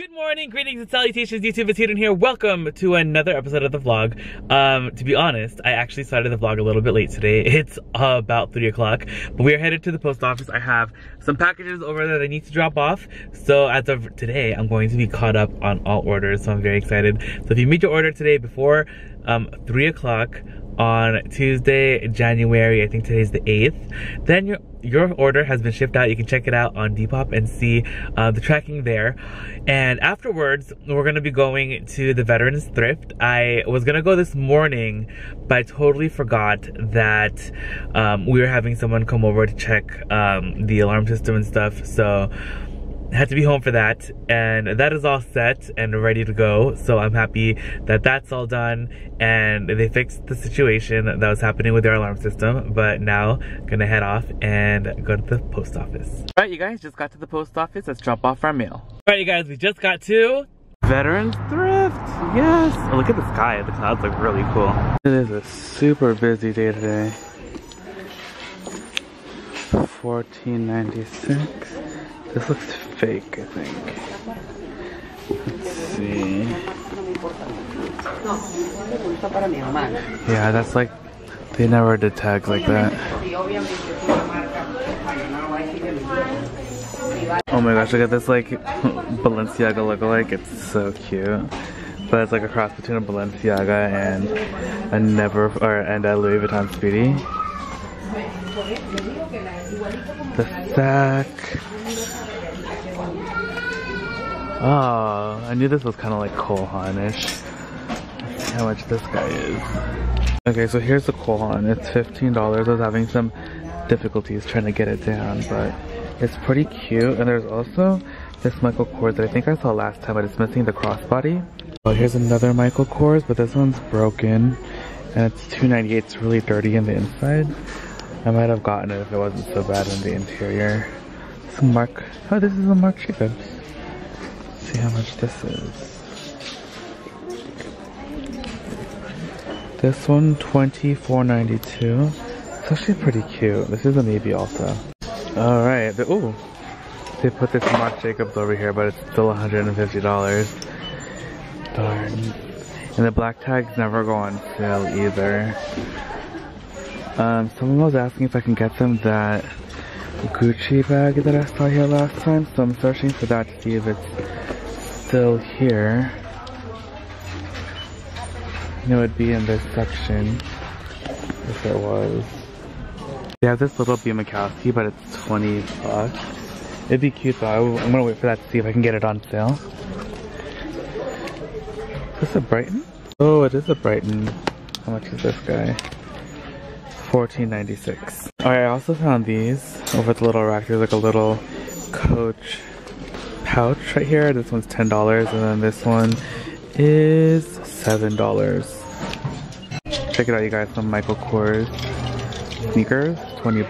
Good morning, greetings and salutations, YouTube. It's Hadrian here. Welcome to another episode of the vlog. To be honest, I actually started the vlog a little bit late today. It's about 3 o'clock, but we are headed to the post office. I have some packages over there that I need to drop off. So as of today, I'm going to be caught up on all orders, so I'm very excited. So if you meet your order today before 3 o'clock on Tuesday, January, I think today's the 8th, then your order has been shipped out. You can check it out on Depop and see the tracking there. And afterwards, we're gonna be going to the Veterans Thrift. I was gonna go this morning, but I totally forgot that we were having someone come over to check the alarm system and stuff. So I had to be home for that, and that is all set and ready to go. So I'm happy that that's all done and they fixed the situation that was happening with their alarm system. But now gonna head off and go to the post office. All right, you guys, just got to the post office. Let's drop off our mail. All right, you guys, we just got to Veterans Thrift. Yes. Oh, look at the sky. The clouds look really cool. It is a super busy day today. $14.96. This looks fake, I think. Let's see. Yeah, that's like, they never did tags like that. Oh my gosh, look at this like Balenciaga lookalike. It's so cute. But it's like a cross between a Balenciaga and a Louis Vuitton Speedy. The sack. Oh, I knew this was kind of like Cole Haan-ish. Let's see how much this guy is. Okay, so here's the Cole Haan. It's $15. I was having some difficulties trying to get it down, but it's pretty cute. And there's also this Michael Kors that I think I saw last time, but it's missing the crossbody. Oh, here's another Michael Kors, but this one's broken. And it's $2.98. It's really dirty in the inside. I might have gotten it if it wasn't so bad in the interior. Some Marc. Oh, this is a Marc Jacobs. See how much this is. This one, $24.92. It's actually pretty cute. This is a maybe also. Alright, ooh. They put this Marc Jacobs over here, but it's still $150. Darn. And the black tags never go on sale either. Someone was asking if I can get them that Gucci bag that I saw here last time, so I'm searching for that to see if it's still here. It would be in this section if it was. They have this little B. Mikowski, but it's $20. It'd be cute though. I'm gonna wait for that to see if I can get it on sale. Is this a Brighton? Oh, it is a Brighton. How much is this guy? $14.96. Alright, I also found these over the little rack. There's like a little Coach pouch right here. This one's $10, and then this one is $7. Check it out, you guys. Some Michael Kors sneakers, $20.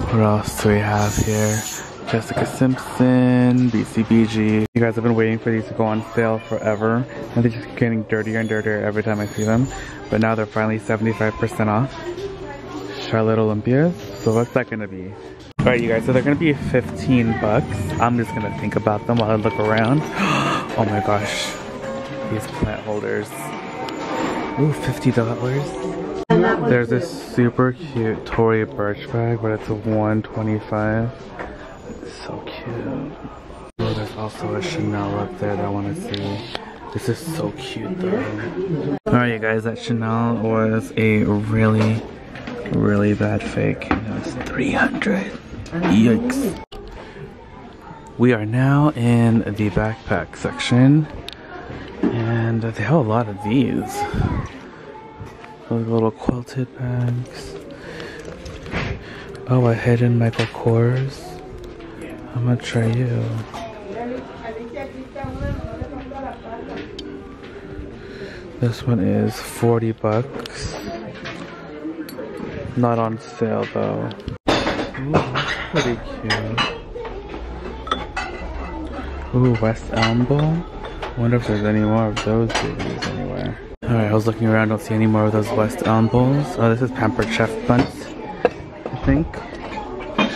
What else do we have here? Jessica Simpson, BCBG. You guys have been waiting for these to go on sale forever, and they're just getting dirtier and dirtier every time I see them. But now they're finally 75% off. Charlotte Olympias. So what's that gonna be? Alright, you guys, so they're gonna be $15. I'm just gonna think about them while I look around. Oh my gosh. These plant holders. Ooh, $50. There's this super cute Tory Burch bag, but it's a $125. It's so cute. Oh, there's also a Chanel up there that I wanna see. This is so cute though. Alright, you guys, that Chanel was a really bad fake. It was $300. Yikes. We are now in the backpack section, and they have a lot of these. Little quilted bags. Oh, a hidden Michael Kors. How much are you? This one is $40. Not on sale though. Ooh, that's pretty cute. Ooh, West Elm Bowl. Wonder if there's any more of those babies anywhere. Alright, I was looking around, don't see any more of those West Elm Bowls. Oh, this is Pampered Chef Buns, I think.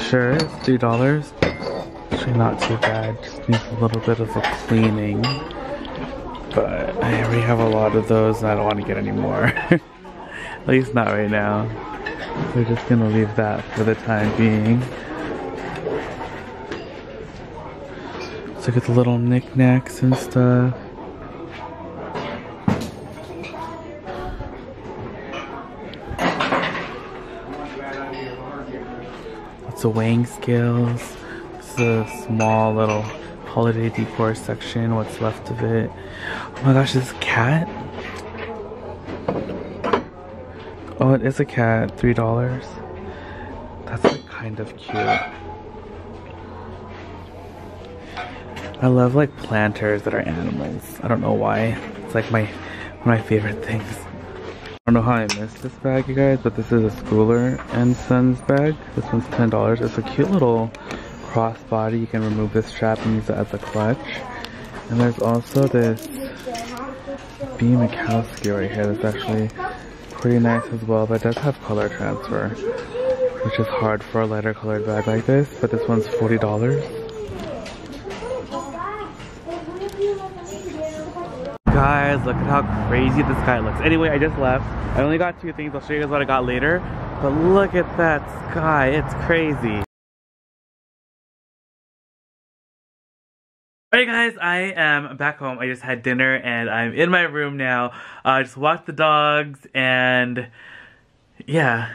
Sure, it's $3. Actually not too bad, just needs a little bit of a cleaning. But I already have a lot of those and I don't want to get any more. At least not right now. We're just gonna leave that for the time being. Let's look at the little knickknacks and stuff. Lots of weighing scales. This is a small little holiday decor section, what's left of it. Oh my gosh, this cat? Oh, it is a cat, $3. That's like kind of cute. I love like planters that are animals. I don't know why. It's like one of my favorite things. I don't know how I missed this bag, you guys, but this is a Schooler and Sons bag. This one's $10. It's a cute little crossbody. You can remove this strap and use it as a clutch. And there's also this B. Mikowski right here that's actually pretty nice as well, but it does have color transfer, which is hard for a lighter colored bag like this, but this one's $40. Guys, look at how crazy this sky looks. Anyway, I just left. I only got 2 things. I'll show you guys what I got later, but look at that sky. It's crazy. Alright guys, I am back home. I just had dinner and I'm in my room now. I just walked the dogs and yeah.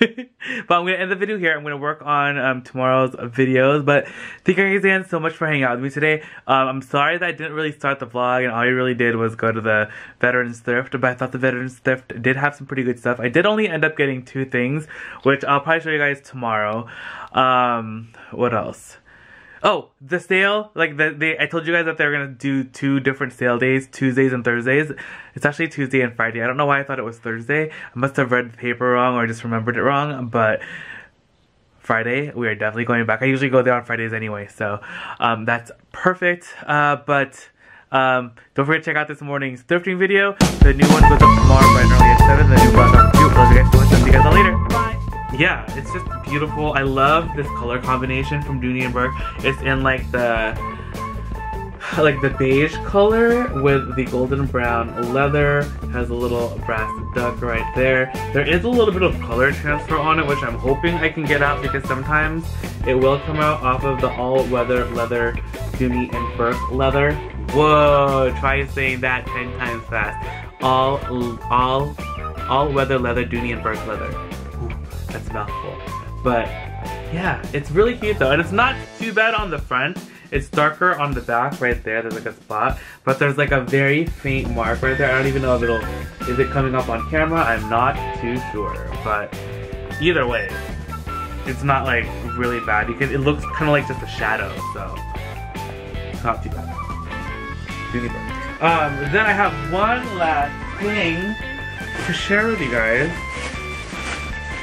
But I'm going to end the video here. I'm going to work on tomorrow's videos. But thank you guys again so much for hanging out with me today. I'm sorry that I didn't really start the vlog and all I really did was go to the Veterans Thrift. But I thought the Veterans Thrift did have some pretty good stuff. I did only end up getting 2 things, which I'll probably show you guys tomorrow. What else? Oh, the sale, like I told you guys that they were gonna do 2 different sale days, Tuesdays and Thursdays. It's actually Tuesday and Friday. I don't know why I thought it was Thursday. I must have read the paper wrong or just remembered it wrong, but Friday, we are definitely going back. I usually go there on Fridays anyway, so that's perfect. But don't forget to check out this morning's thrifting video. The new one goes up tomorrow bright and early at 7. The new vlog on 2. Love you guys so much. See you guys all later. Bye. Yeah, it's just beautiful. I love this color combination from Dooney & Bourke. It's in like the beige color with the golden brown leather. It has a little brass duck right there. There is a little bit of color transfer on it, which I'm hoping I can get out because sometimes it will come out off of the all-weather leather Dooney & Bourke leather. Whoa, try saying that 10 times fast. All-weather leather Dooney & Bourke leather. That's a mouthful. But yeah, it's really cute though. And it's not too bad on the front. It's darker on the back right there. There's like a spot. But there's like a very faint mark right there. I don't even know if is it coming up on camera? I'm not too sure. But either way, it's not like really bad. It looks kind of like just a shadow. So it's not too bad. Then I have one last thing to share with you guys.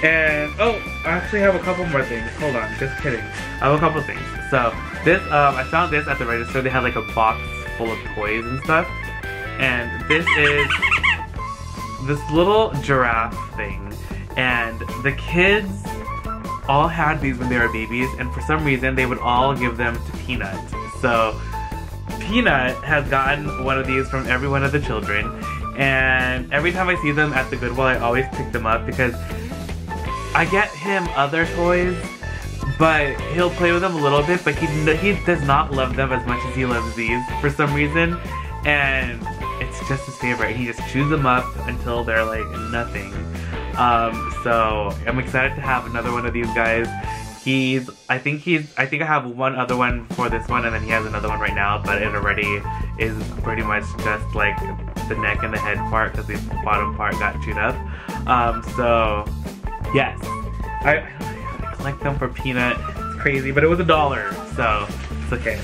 And, oh, I actually have a couple more things. Hold on, just kidding. I have a couple things. So, this, I found this at the register. They had like a box full of toys and stuff. And this is this little giraffe thing. And the kids all had these when they were babies. And for some reason, they would all give them to Peanut. So, Peanut has gotten one of these from every one of the children. And every time I see them at the Goodwill, I always pick them up because I get him other toys, but he'll play with them a little bit, but he does not love them as much as he loves these for some reason, and it's just his favorite. He just chews them up until they're like nothing. So I'm excited to have another one of these guys. I think I have one other one for this one, and then he has another one right now, but it already is pretty much just like the neck and the head part because the bottom part got chewed up. So yes, I collect them for Peanut. It's crazy, but it was $1, so it's okay.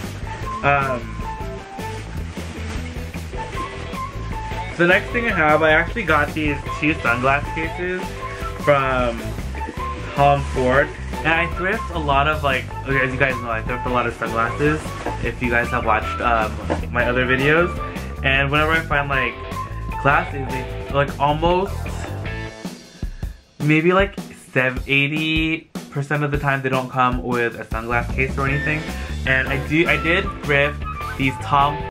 The next thing I actually got these 2 sunglass cases from Tom Ford. And I thrift a lot of, like, as you guys know, I thrift a lot of sunglasses, if you guys have watched my other videos. And whenever I find, like, glasses, they, like, almost, maybe, like, 80% of the time they don't come with a sunglass case or anything. And I did thrift these Tom